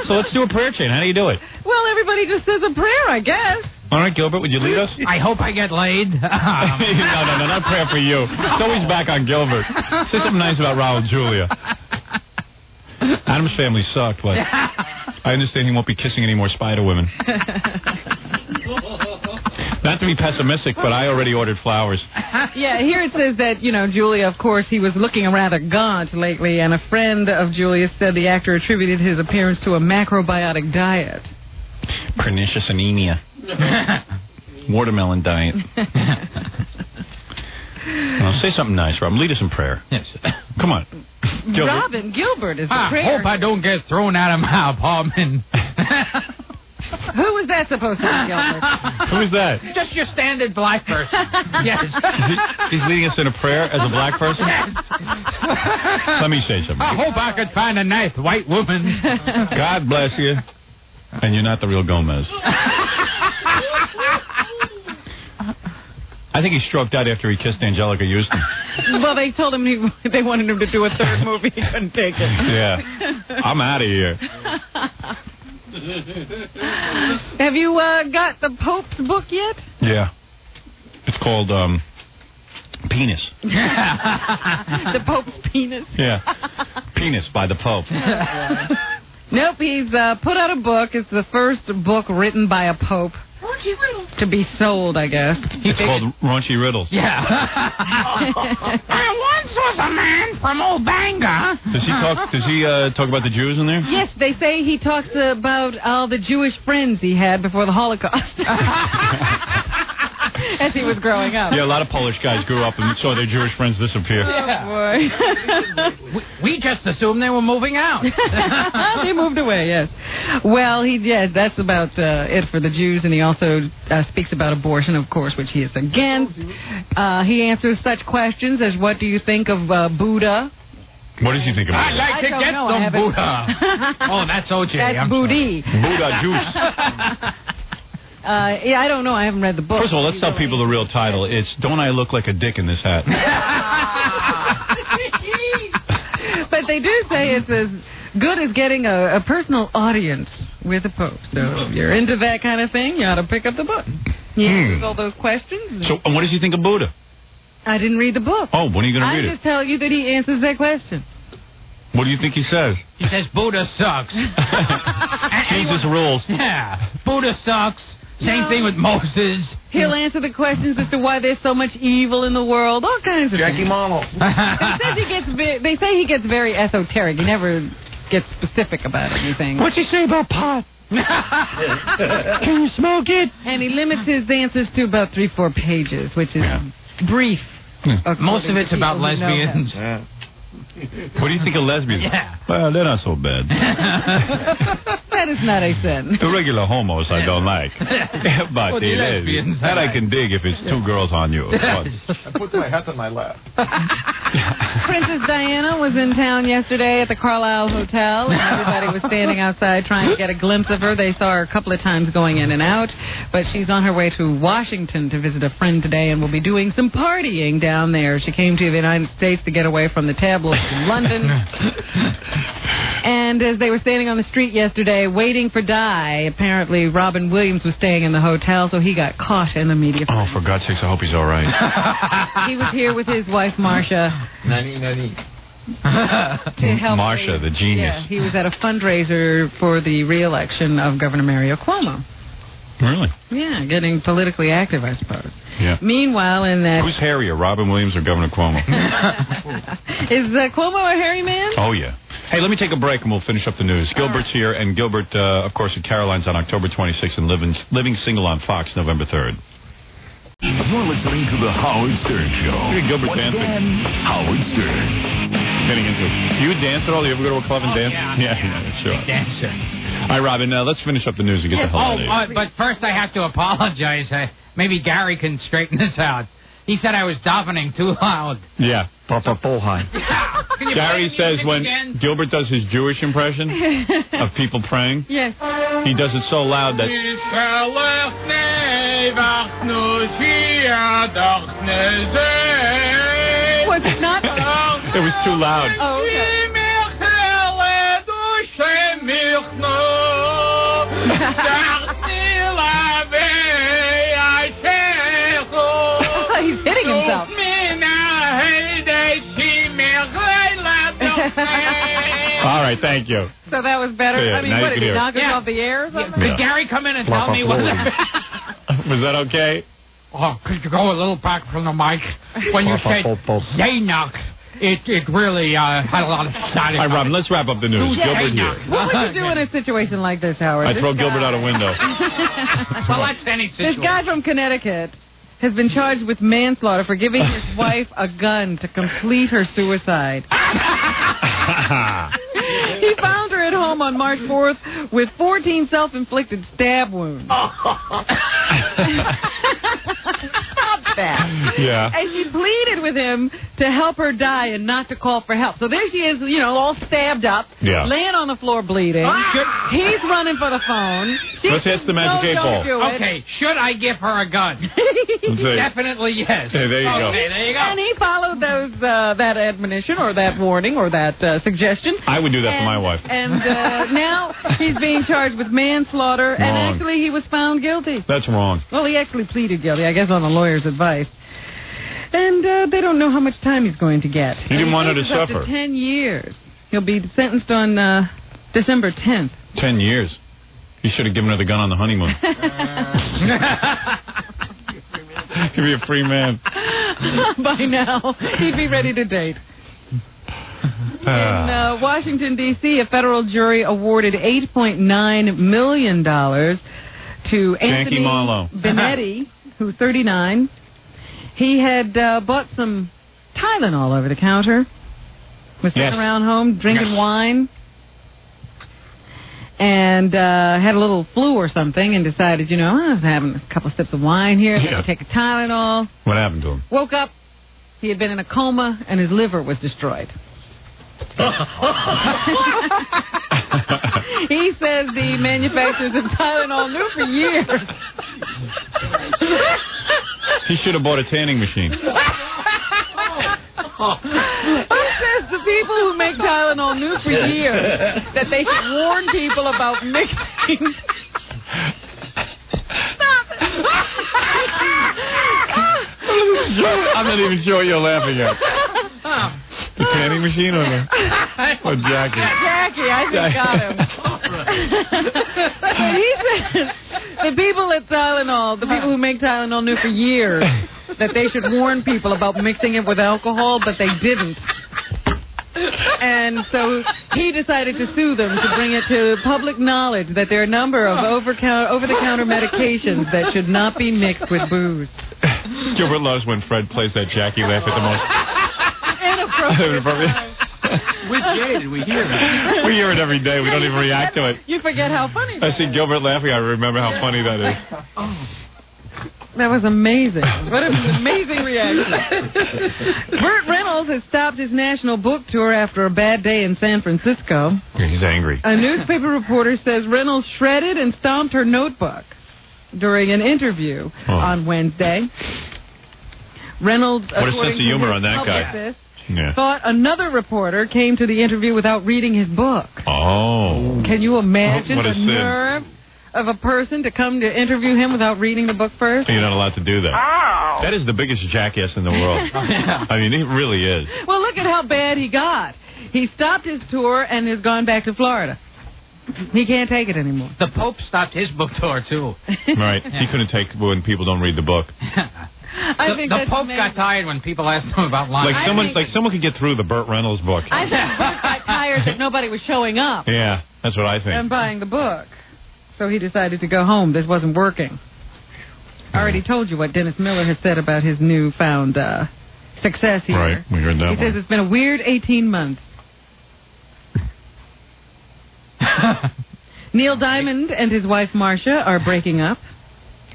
So let's do a prayer chain. How do you do it? Well, everybody just says a prayer, I guess. All right, Gilbert, would you lead us? I hope I get laid. No, not prayer for you. It's always back on Gilbert. Say something nice about Raul Julia. Adam's family sucked, but I understand he won't be kissing any more spider women. Not to be pessimistic, but I already ordered flowers. Yeah, here it says that, Julia, of course, he was looking rather gaunt lately, and a friend of Julia said the actor attributed his appearance to a macrobiotic diet. Pernicious anemia. Watermelon diet. Well, say something nice, Robin. Lead us in prayer. Yes. Come on. Robin, Gilbert is the I prayer. hope I don't get thrown out of my apartment. Who was that supposed to be, Gilbert? Who is that? Just your standard black person. Yes. He's leading us in a prayer as a black person? Yes. Let me say something. I hope I could find a nice white woman. God bless you. And you're not the real Gomez. I think he stroked out after he kissed Angelica Houston. Well, they told him they wanted him to do a third movie. He couldn't take it. Yeah. I'm out of here. Have you got the Pope's book yet? Yeah. It's called Penis. The Pope's penis? Yeah. Penis by the Pope. Nope, he's put out a book. It's the first book written by a Pope. To be sold, I guess. It's called Raunchy Riddles. Yeah. I once was a man from old Bangor. Does he talk about the Jews in there? Yes, they say he talks about all the Jewish friends he had before the Holocaust. As he was growing up. Yeah, a lot of Polish guys grew up and saw their Jewish friends disappear. Yeah. Boy. we just assumed they were moving out. They moved away, yes. Well, that's about it for the Jews, and he also speaks about abortion, of course, which he is against. He answers such questions as, what do you think of Buddha? What does he think about I'd like to get some Buddha. Oh, that's OJ. That's Booty. Buddha juice. Yeah, I don't know. I haven't read the book. First of all, let's tell people the real title. It's Don't I Look Like a Dick in This Hat? But they do say it's as good as getting a personal audience with a Pope. So if you're into that kind of thing, you ought to pick up the book. He answers all those questions. So, what does he think of Buddha? I didn't read the book. Oh, when are you going to read it? I'm just telling you that he answers that question. What do you think he says? He says Buddha sucks. Jesus rules. Yeah. Buddha sucks. Same thing with Moses. He'll answer the questions as to why there's so much evil in the world, all kinds of Jackie things. Mama. They say he gets very esoteric. He never gets specific about anything. What's he say about pot? Can you smoke it? And he limits his answers to about 3-4 pages, which is brief. Most of it's about lesbians. What do you think of lesbians? Yeah. Well, they're not so bad. That is not a sin. The regular homos I don't like. But the lesbians, that I can dig if it's two girls on you. I put my hat on my lap. Princess Diana was in town yesterday at the Carlisle Hotel, and everybody was standing outside trying to get a glimpse of her. They saw her a couple of times going in and out, but she's on her way to Washington to visit a friend today and will be doing some partying down there. She came to the United States to get away from the tabloids in London. And as they were standing on the street yesterday waiting for Di, apparently Robin Williams was staying in the hotel, so he got caught in the media. Oh, for God's sakes, I hope he's all right. He was here with his wife, Marcia. Nani. To help Marcia, the genius. Yeah, he was at a fundraiser for the re-election of Governor Mario Cuomo. Really? Yeah, getting politically active, I suppose. Yeah. Meanwhile, in that... Who's hairier, Robin Williams or Governor Cuomo? Is Cuomo a hairy man? Oh, yeah. Hey, let me take a break and we'll finish up the news. Gilbert's here, and Gilbert, of course, at Caroline's on October 26th and Living Single on Fox November 3rd. You're listening to the Howard Stern Show. Look at Gilbert Once dancing. again, Howard Stern. Getting into it. Do you dance at all? Do you ever go to a club and dance? Yeah, sure. Dancer. All right, Robin, let's finish up the news and get the hell out of here. But first I have to apologize. Maybe Gary can straighten this out. He said I was davening too loud. Yeah. Gary says when Gilbert does his Jewish impression of people praying, yes, he does it so loud that... Was it not? It was too loud. Oh, okay. He's hitting himself. All right, thank you. So that was better? Yeah, I mean, now what, you did can he hear. knock us off the air or something? Did Gary come in and tell me what... Was that okay? Oh, could you go a little back from the mic? When you said yay knock, it really had a lot of static. All right, Robin, let's wrap up the news. Gilbert here. What would you do in a situation like this, Howard? I'd throw Gilbert out a window. Well, that's any situation. This guy from Connecticut has been charged with manslaughter for giving his wife a gun to complete her suicide. He found her at home on March 4th with 14 self-inflicted stab wounds. Stop that. Yeah. And she pleaded with him to help her die and not to call for help. So there she is, all stabbed up, laying on the floor bleeding. He's running for the phone. Let's hit the magic 8 ball. Okay, should I give her a gun? Definitely yes. Hey, there you go. Okay, there you go. And he followed that admonition or that warning or that suggestion. I would do that for my wife. And now he's being charged with manslaughter, and actually he was found guilty. That's wrong. Well, he actually pleaded guilty, I guess, on the lawyer's advice. And they don't know how much time he's going to get. He didn't want her to Up suffer. to 10 years. He'll be sentenced on December 10th. 10 years. He should have given her the gun on the honeymoon. He'd be a free man. By now, he'd be ready to date. In Washington, D.C., a federal jury awarded $8.9 million to Anthony Benetti, who's 39. He had bought some Tylenol over the counter, was sitting around home drinking wine, and had a little flu or something, and decided, I was having a couple of sips of wine here, let me take a Tylenol. What happened to him? Woke up, he had been in a coma, and his liver was destroyed. He says the manufacturers of Tylenol knew for years. He should have bought a tanning machine. He says the people who make Tylenol knew for years that they should warn people about mixing. Stop it. I'm not even sure what you're laughing at. The tanning machine or Jackie? Jackie, I just got him. He says the people at Tylenol, the people who make Tylenol knew for years that they should warn people about mixing it with alcohol, but they didn't. And so he decided to sue them to bring it to public knowledge that there are a number of over-the-counter medications that should not be mixed with booze. Gilbert loves when Fred plays that Jackie laugh at the most. Inappropriate. With Jade, we hear it. We hear it every day. We don't even react to it. You forget how funny I see Gilbert laughing. I remember how funny that is. That was amazing. What an amazing reaction. Burt Reynolds has stopped his national book tour after a bad day in San Francisco. Yeah, he's angry. A newspaper reporter says Reynolds shredded and stomped her notebook during an interview on Wednesday. Reynolds, what a sense of humor on that guy. Thought another reporter came to the interview without reading his book. Oh. Can you imagine the nerve of a person to come to interview him without reading the book first? You're not allowed to do that. Oh. That is the biggest jackass in the world. I mean, he really is. Well, look at how bad he got. He stopped his tour and has gone back to Florida. He can't take it anymore. The Pope stopped his book tour, too. Right. He couldn't take when people don't read the book. The Pope got tired when people asked him about lines. Like someone could get through the Burt Reynolds book. I think the Pope got tired that nobody was showing up. Yeah, that's what I think. And buying the book. So he decided to go home. This wasn't working. I already told you what Dennis Miller has said about his newfound success here. Right, we heard that He says it's been a weird 18 months. Neil Diamond and his wife Marcia are breaking up.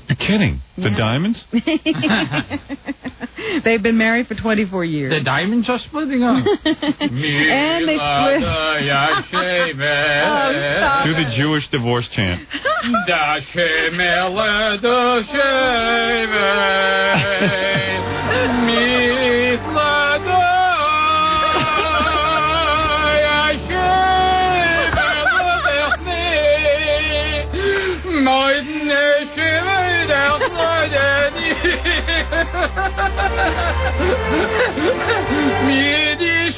You're kidding. The Diamonds? They've been married for 24 years. The Diamonds are splitting up. And they split. Do the Jewish divorce chant.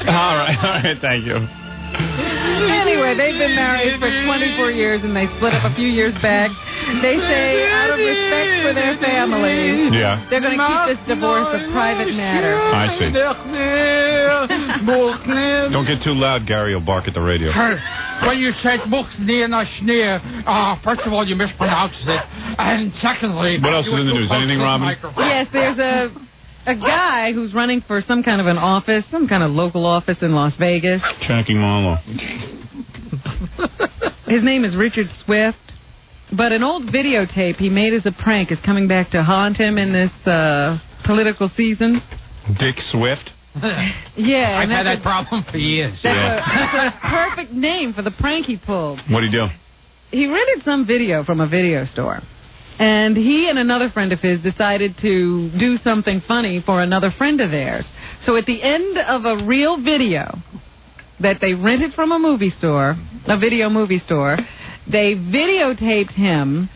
All right, thank you. Anyway, they've been married for 24 years, and they split up a few years back. They say, out of respect for their families, Yeah. they're going to keep this divorce a private matter. I see. Don't get too loud, Gary will bark at the radio. When you said first of all, you mispronounced it. And secondly... What else is in the news? Anything, Robin? Yes, there's a guy who's running for some kind of an office, some kind of local office in Las Vegas. Tracking Marlowe. His name is Richard Swift. But an old videotape he made as a prank is coming back to haunt him in this political season. Dick Swift? Yeah. I've had that problem for years. That's a perfect name for the prank he pulled. What'd he do? He rented some video from a video store. And he and another friend of his decided to do something funny for another friend of theirs. So at the end of a real video that they rented from a movie store, a video movie store, they videotaped him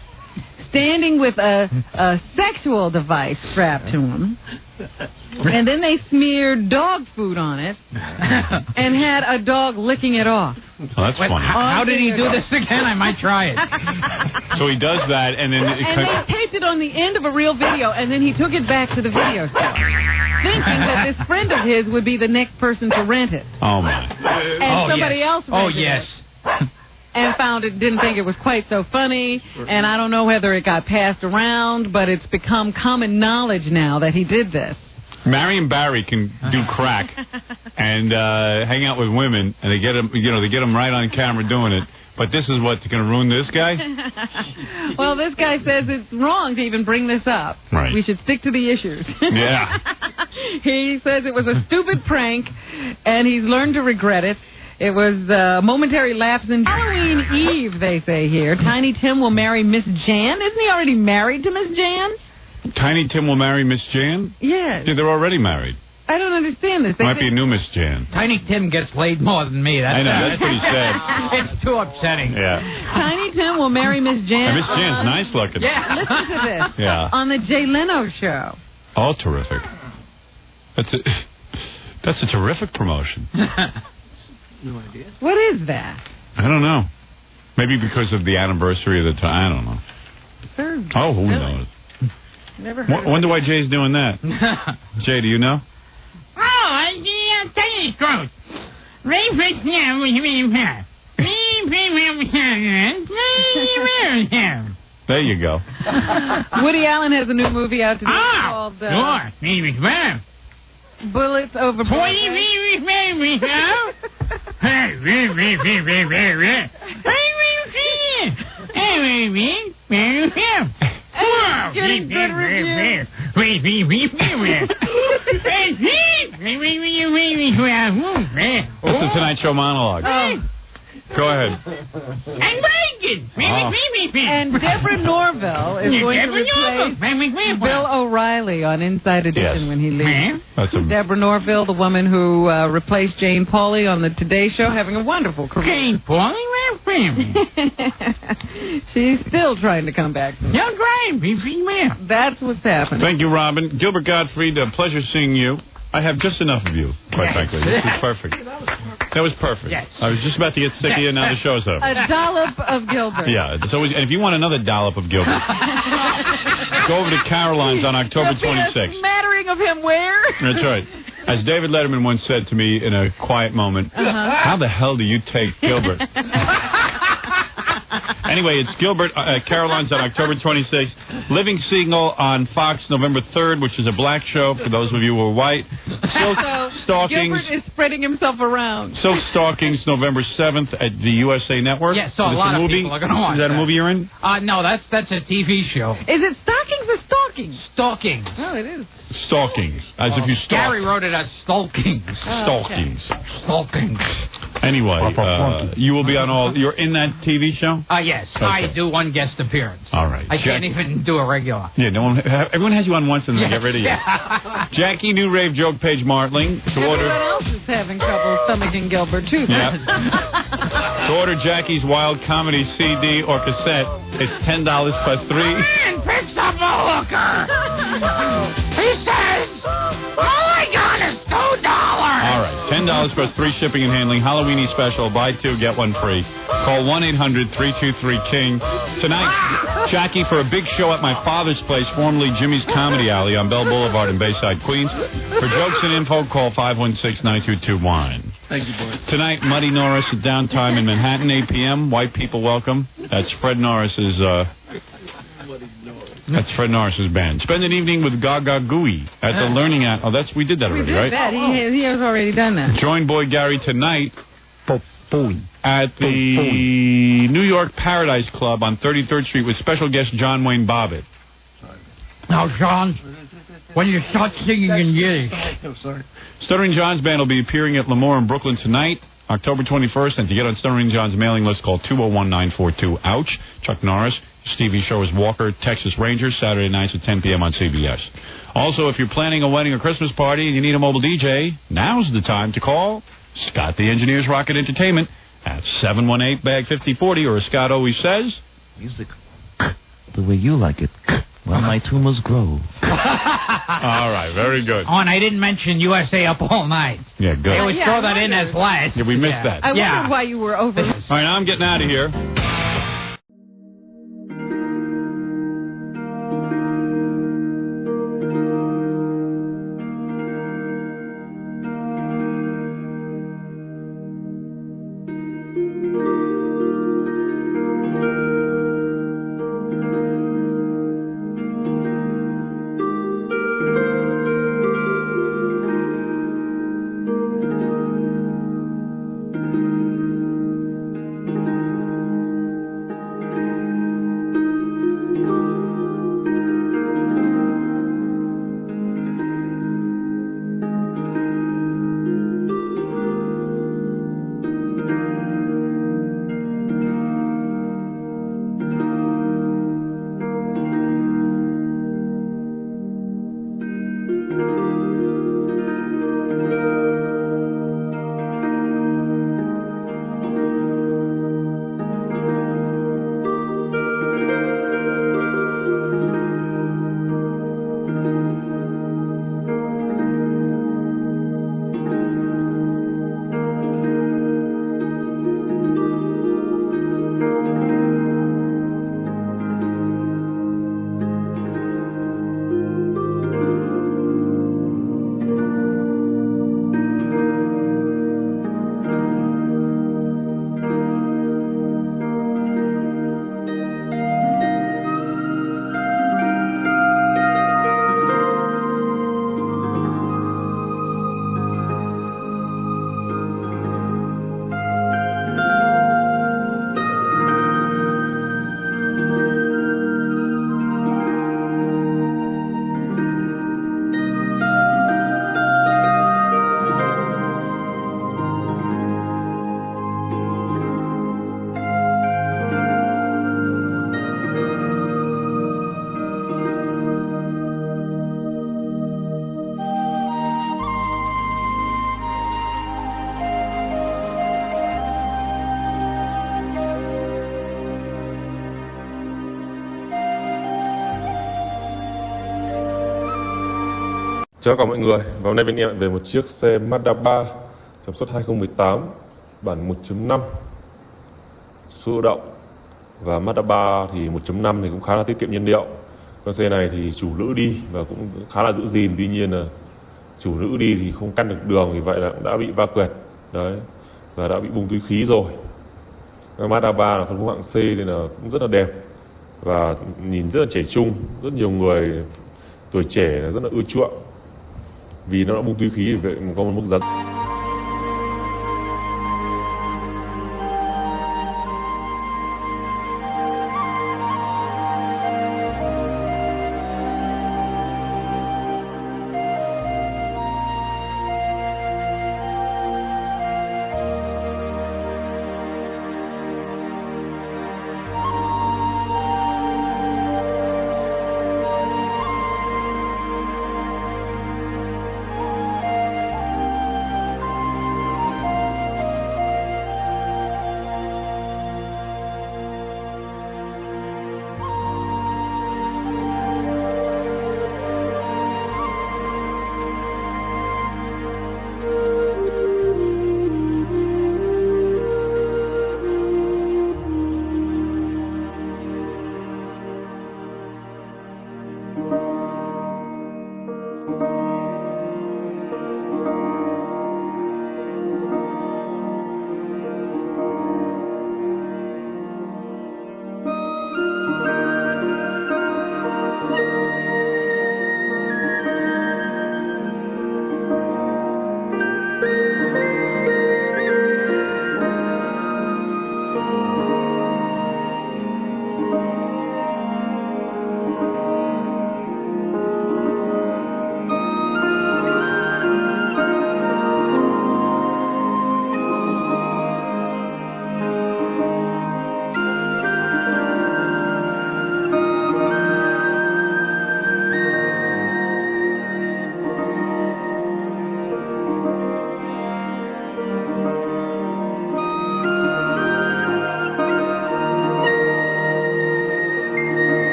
standing with a sexual device strapped to him. And then they smeared dog food on it and had a dog licking it off. Oh, that's funny. How did he do this again? I might try it. So he does that, and then... And they taped it on the end of a real video, and then he took it back to the video store, thinking that this friend of his would be the next person to rent it. Oh, my. And somebody else rented it. And didn't think it was quite so funny, and I don't know whether it got passed around, but it's become common knowledge now that he did this. Marion Barry can do crack and hang out with women, and they get him right on camera doing it. But this is what's going to ruin this guy? Well, this guy says it's wrong to even bring this up. Right. We should stick to the issues. Yeah. He says it was a stupid prank, and he's learned to regret it. It was a momentary lapse in Halloween Eve, they say here. Tiny Tim will marry Miss Jan. Isn't he already married to Miss Jan? Tiny Tim will marry Miss Jan? Yes. Yeah, they're already married. I don't understand this. Might be a new Miss Jan. Tiny Tim gets laid more than me. I know, that's what he said. It's too upsetting. Yeah. Tiny Tim will marry Miss Jan. And Miss Jan's nice looking. Yeah. Listen to this. Yeah. On the Jay Leno show. Oh, terrific. That's a terrific promotion. No idea. What is that? I don't know. Maybe because of the anniversary of the time. I don't know. Oh, who knows? Never heard. Wonder why Jay's doing that. Jay, do you know? Oh, I tell you the truth. There you go. Woody Allen has a new movie out today called Bullets Over Getting good reviews. That's the Tonight Show monologue. Go ahead. And Deborah Norville is going to replace Bill O'Reilly on Inside Edition when he leaves. Deborah Norville, the woman who replaced Jane Pauley on the Today Show, having a wonderful career. Jane Pauley? She's still trying to come back. That's what's happening. Thank you, Robin. Gilbert Gottfried, a pleasure seeing you. I have just enough of you, quite frankly. This is perfect. That was perfect. Yes. I was just about to get sick of you, now the show's over. A dollop of Gilbert. Yeah, it's always, and if you want another dollop of Gilbert, go over to Caroline's on October 26th. A smattering of him where? That's right. As David Letterman once said to me in a quiet moment, how the hell do you take Gilbert? Anyway, it's Gilbert, Caroline's on October 26th. Living Single on Fox November 3rd, which is a black show for those of you who are white. Silk Stockings. Gilbert is spreading himself around. Silk Stockings November 7th at the USA Network. Yeah, so a lot of people are going to watch that. Is that a movie you're in? No, that's a TV show. Is it Stockings or Stalkings? Stalkings. Oh, it is. Stalkings. As if you stalk. Gary wrote it as Stalkings. Stalkings. Stalkings. Anyway, you will be on all... You're in that TV show? Yes. Okay. I do one guest appearance. All right. I can't even do a regular. Yeah, everyone has you on once and then get rid of you. Jackie, New Rave Joke Page Martling. Everyone else is having trouble stomaching Gilbert, too. Yeah. To order Jackie's Wild Comedy CD or cassette, it's $10 plus 3. Man picks up a hooker. He says, all I got is $2. All right. $10 plus 3 shipping and handling. Halloweeny special. Buy 2, get 1 free. Call 1-800-323-KING. Tonight... Jackie, for a big show at my father's place, formerly Jimmy's Comedy Alley on Bell Boulevard in Bayside, Queens. For jokes and info, call 516-922-WINE. Thank you, boys. Tonight, Muddy Norris at Downtime in Manhattan, 8 p.m. White people welcome. That's Fred Norris's... That's Fred Norris's band. Spend an evening with Gaga Gooey at the Learning Act. Oh, we did that already, right? That. He has already done that. Join Boy Gary tonight at the New York Paradise Club on 33rd Street with special guest John Wayne Bobbitt. Now, John, when you start singing in Yiddish. Oh, sorry. Stuttering John's band will be appearing at Lemoore in Brooklyn tonight, October 21st. And to get on Stuttering John's mailing list, call 201-942-OUCH. Chuck Norris. Stevie Show is Walker, Texas Rangers, Saturday nights at 10 p.m. on CBS. Also, if you're planning a wedding or Christmas party and you need a mobile DJ, now's the time to call Scott the Engineer's Rocket Entertainment at 718-BAG-5040, or as Scott always says, music the way you like it, while my tumors grow. All right, very good. Oh, and I didn't mention USA Up All Night. Yeah, good. They always throw that in as last. Yeah, we missed that. I wondered why you were over. All right, now I'm getting out of here. Chào cả mọi người, và hôm nay bên em lại về một chiếc xe Mazda 3 sản xuất 2018 bản 1.5 số động. Và Mazda 3 thì 1.5 thì cũng khá là tiết kiệm nhiên liệu. Con xe này thì chủ nữ đi và cũng khá là giữ gìn, tuy nhiên là chủ nữ đi thì không căn được đường, vì vậy là cũng đã bị va quẹt đấy, và đã bị bung túi khí rồi. Mazda 3 là phân khúc hạng C nên là cũng rất là đẹp và nhìn rất là trẻ trung, rất nhiều người tuổi trẻ là rất là ưa chuộng vì nó đã bung túi khí, vậy có một mức giá.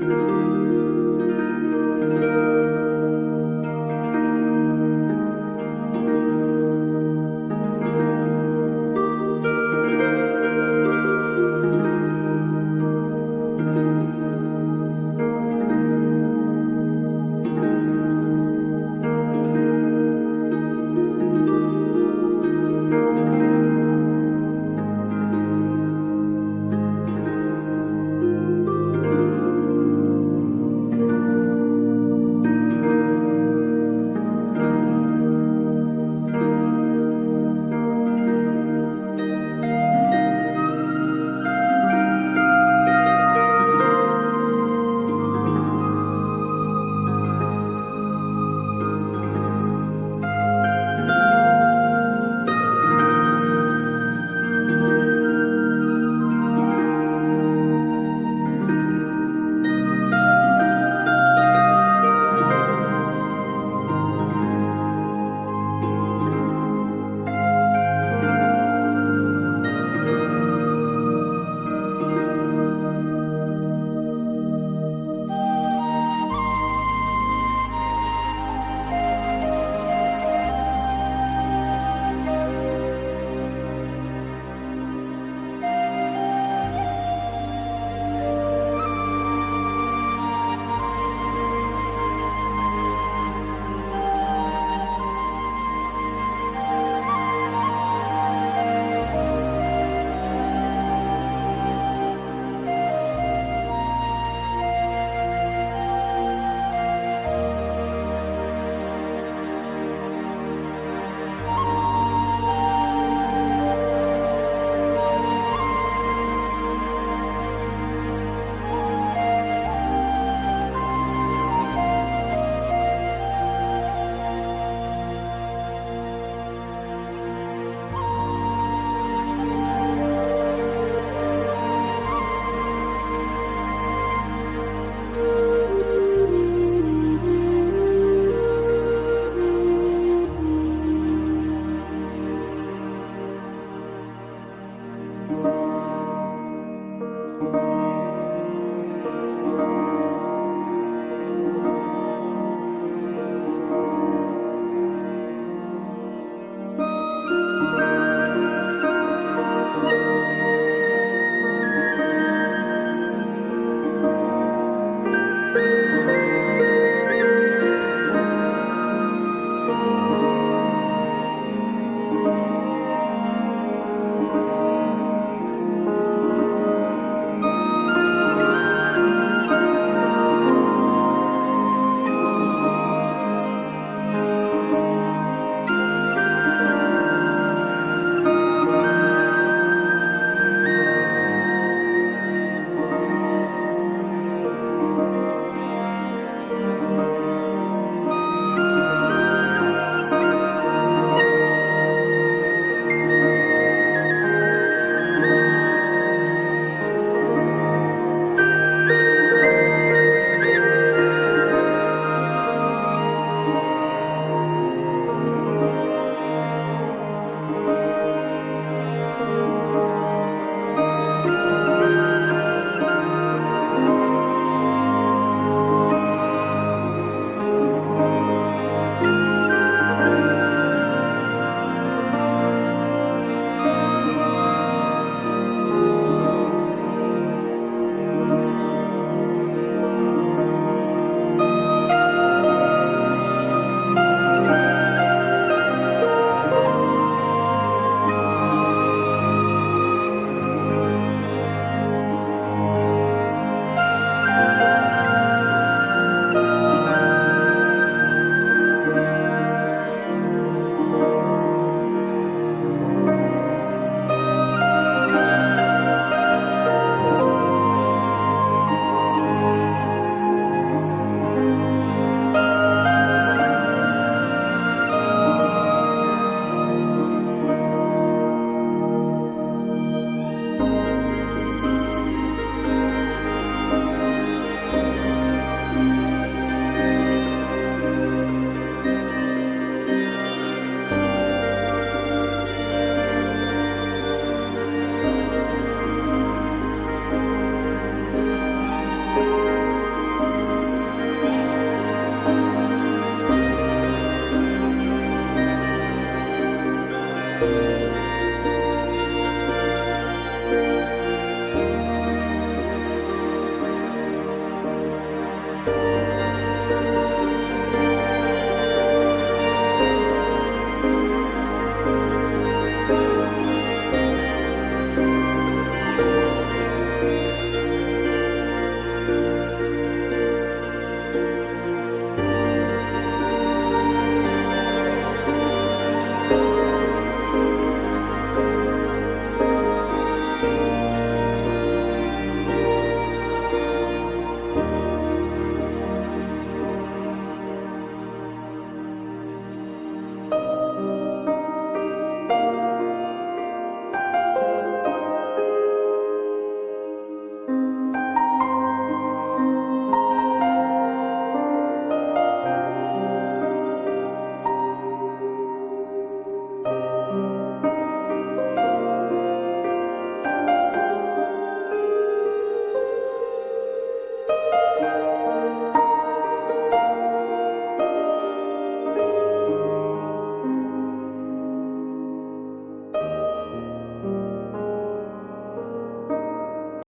Thank you.